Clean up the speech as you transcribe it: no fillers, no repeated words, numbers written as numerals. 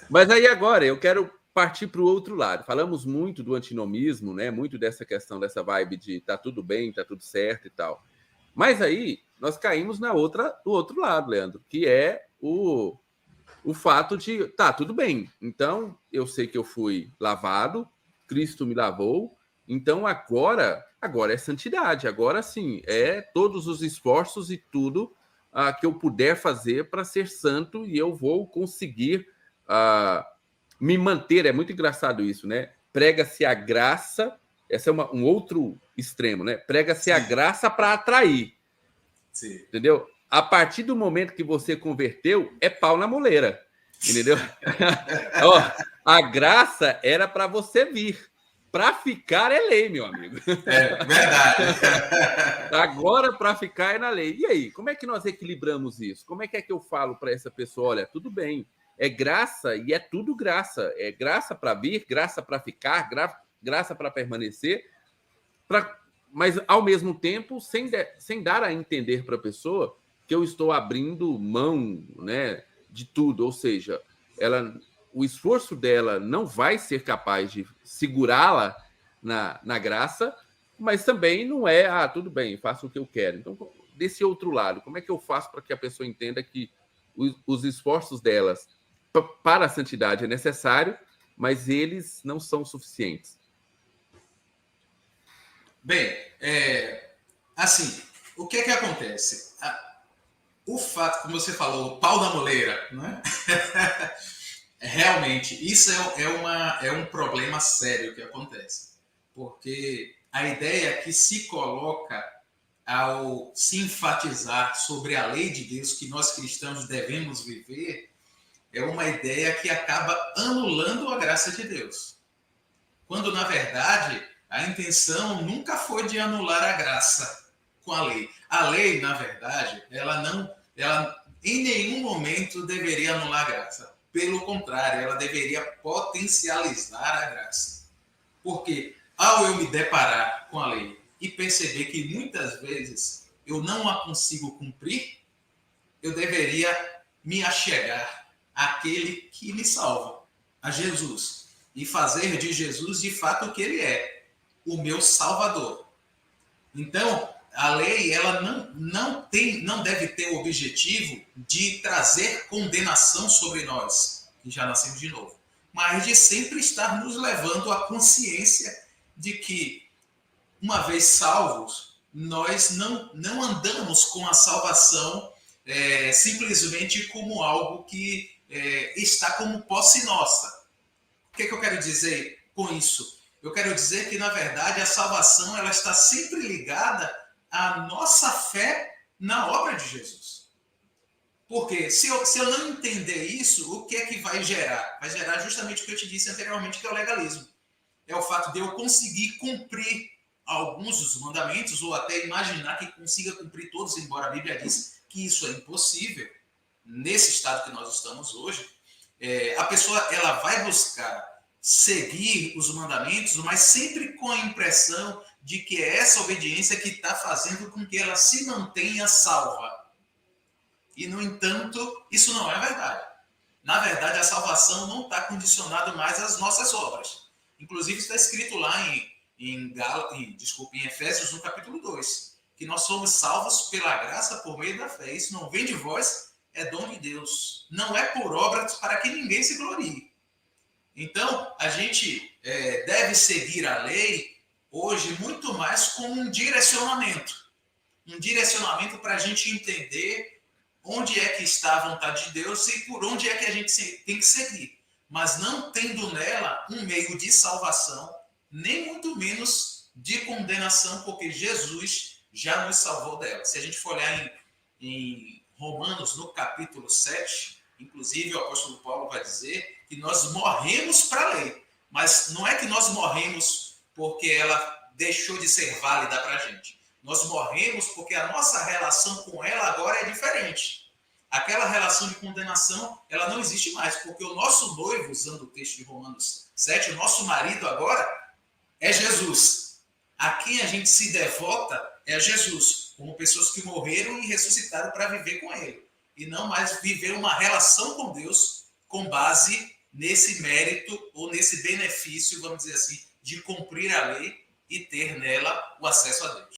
Mas aí agora eu quero partir para o outro lado. Falamos muito do antinomismo, né? Muito dessa questão, dessa vibe de tá tudo bem, tá tudo certo e tal. Mas aí nós caímos do outro lado, Leandro, que é o fato de tá tudo bem. Então eu sei que eu fui lavado, Cristo me lavou, então agora é santidade, agora sim, é todos os esforços e tudo que eu puder fazer para ser santo e eu vou conseguir me manter. É muito engraçado isso, né? Prega-se a graça, esse é um outro extremo, né? Prega-se a graça para atrair. Sim. Entendeu? A partir do momento que você converteu, é pau na moleira. Entendeu? Ó, a graça era para você vir. Para ficar é lei, meu amigo. É verdade. Agora, para ficar é na lei. E aí, como é que nós equilibramos isso? Como é que eu falo para essa pessoa? Olha, tudo bem, é graça e é tudo graça. É graça para vir, graça para ficar, graça para permanecer, mas ao mesmo tempo sem dar a entender para a pessoa que eu estou abrindo mão, né, de tudo. Ou seja, o esforço dela não vai ser capaz de segurá-la na graça, mas também não é, tudo bem, faço o que eu quero. Então, desse outro lado, como é que eu faço para que a pessoa entenda que os esforços delas para a santidade é necessário, mas eles não são suficientes? Bem, assim, o que é que acontece? O fato, como você falou, o pau na moleira, né? Realmente, isso é um problema sério que acontece. Porque a ideia que se coloca ao se enfatizar sobre a lei de Deus que nós cristãos devemos viver é uma ideia que acaba anulando a graça de Deus. Quando, na verdade, a intenção nunca foi de anular a graça com a lei. A lei, na verdade, ela em nenhum momento deveria anular a graça. Pelo contrário, ela deveria potencializar a graça. Porque ao eu me deparar com a lei e perceber que muitas vezes eu não a consigo cumprir, eu deveria me achegar àquele que me salva, a Jesus, e fazer de Jesus de fato o que ele é, o meu Salvador. Então, a lei ela não deve ter o objetivo de trazer condenação sobre nós, que já nascemos de novo, mas de sempre estar nos levando à consciência de que, uma vez salvos, nós não andamos com a salvação simplesmente como algo que está como posse nossa. O que eu quero dizer com isso? Eu quero dizer que, na verdade, a salvação ela está sempre ligada à nossa fé na obra de Jesus. Porque se eu não entender isso, o que é que vai gerar? Vai gerar justamente o que eu te disse anteriormente, que é o legalismo. É o fato de eu conseguir cumprir alguns dos mandamentos, ou até imaginar que consiga cumprir todos, embora a Bíblia diz que isso é impossível. Nesse estado que nós estamos hoje, a pessoa ela vai buscar seguir os mandamentos, mas sempre com a impressão de que é essa obediência que está fazendo com que ela se mantenha salva. E, no entanto, isso não é verdade. Na verdade, a salvação não está condicionada mais às nossas obras. Inclusive, está escrito lá em Efésios, no capítulo 2, que nós somos salvos pela graça por meio da fé. Isso não vem de vós, é dom de Deus. Não é por obras para que ninguém se glorie. Então, a gente deve seguir a lei hoje muito mais como um direcionamento. Um direcionamento para a gente entender onde é que está a vontade de Deus e por onde é que a gente tem que seguir. Mas não tendo nela um meio de salvação, nem muito menos de condenação, porque Jesus já nos salvou dela. Se a gente for olhar em Romanos, no capítulo 7, inclusive o apóstolo Paulo vai dizer que nós morremos para a lei. Mas não é que nós morremos porque ela deixou de ser válida para a gente. Nós morremos porque a nossa relação com ela agora é diferente. Aquela relação de condenação, ela não existe mais, porque o nosso noivo, usando o texto de Romanos 7, o nosso marido agora é Jesus. A quem a gente se devota é Jesus, como pessoas que morreram e ressuscitaram para viver com ele. E não mais viver uma relação com Deus com base nesse mérito ou nesse benefício, vamos dizer assim, de cumprir a lei e ter nela o acesso a Deus.